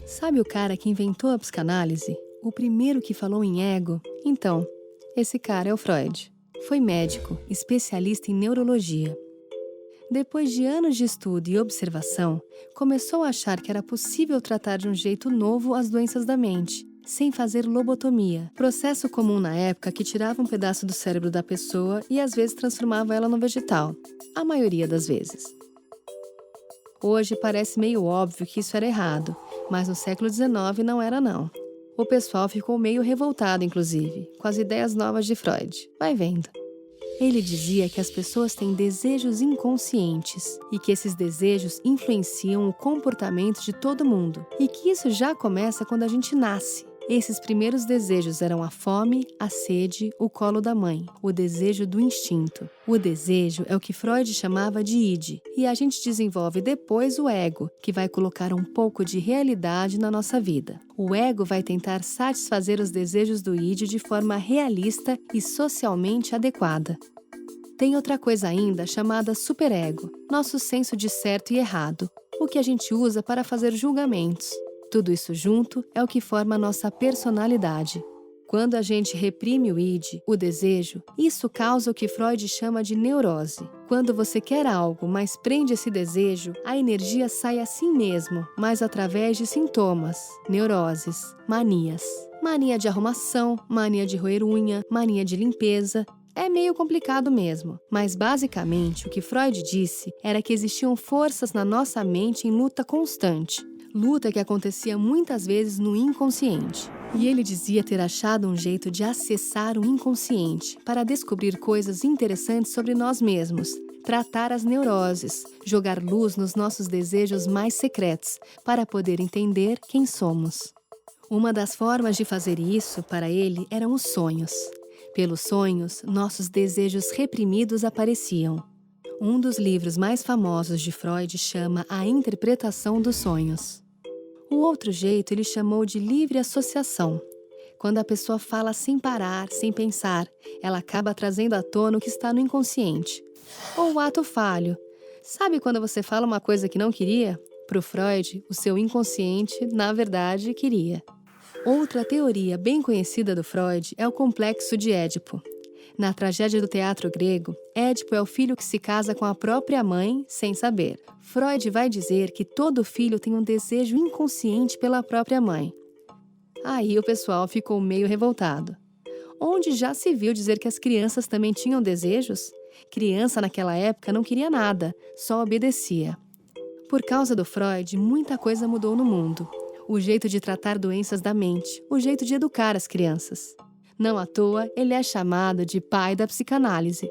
Sabe o cara que inventou a psicanálise? O primeiro que falou em ego? Então, esse cara é o Freud. Foi médico, especialista em neurologia. Depois de anos de estudo e observação, começou a achar que era possível tratar de um jeito novo as doenças da mente, sem fazer lobotomia, processo comum na época que tirava um pedaço do cérebro da pessoa e às vezes transformava ela num vegetal, a maioria das vezes. Hoje parece meio óbvio que isso era errado, mas no século XIX não era não. O pessoal ficou meio revoltado, inclusive, com as ideias novas de Freud. Vai vendo. Ele dizia que as pessoas têm desejos inconscientes e que esses desejos influenciam o comportamento de todo mundo e que isso já começa quando a gente nasce. Esses primeiros desejos eram a fome, a sede, o colo da mãe, o desejo do instinto. O desejo é o que Freud chamava de id, e a gente desenvolve depois o ego, que vai colocar um pouco de realidade na nossa vida. O ego vai tentar satisfazer os desejos do id de forma realista e socialmente adequada. Tem outra coisa ainda chamada superego, nosso senso de certo e errado, o que a gente usa para fazer julgamentos. Tudo isso junto é o que forma a nossa personalidade. Quando a gente reprime o id, o desejo, isso causa o que Freud chama de neurose. Quando você quer algo, mas prende esse desejo, a energia sai assim mesmo, mas através de sintomas, neuroses, manias. Mania de arrumação, mania de roer unha, mania de limpeza. É meio complicado mesmo, mas basicamente o que Freud disse era que existiam forças na nossa mente em luta constante. Luta que acontecia muitas vezes no inconsciente. E ele dizia ter achado um jeito de acessar o inconsciente para descobrir coisas interessantes sobre nós mesmos, tratar as neuroses, jogar luz nos nossos desejos mais secretos, para poder entender quem somos. Uma das formas de fazer isso, para ele, eram os sonhos. Pelos sonhos, nossos desejos reprimidos apareciam. Um dos livros mais famosos de Freud chama A Interpretação dos Sonhos. O outro jeito ele chamou de livre associação. Quando a pessoa fala sem parar, sem pensar, ela acaba trazendo à tona o que está no inconsciente. Ou o ato falho. Sabe quando você fala uma coisa que não queria? Para o Freud, o seu inconsciente, na verdade, queria. Outra teoria bem conhecida do Freud é o complexo de Édipo. Na tragédia do teatro grego, Édipo é o filho que se casa com a própria mãe sem saber. Freud vai dizer que todo filho tem um desejo inconsciente pela própria mãe. Aí o pessoal ficou meio revoltado. Onde já se viu dizer que as crianças também tinham desejos? Criança naquela época não queria nada, só obedecia. Por causa do Freud, muita coisa mudou no mundo. O jeito de tratar doenças da mente, o jeito de educar as crianças. Não à toa, ele é chamado de pai da psicanálise.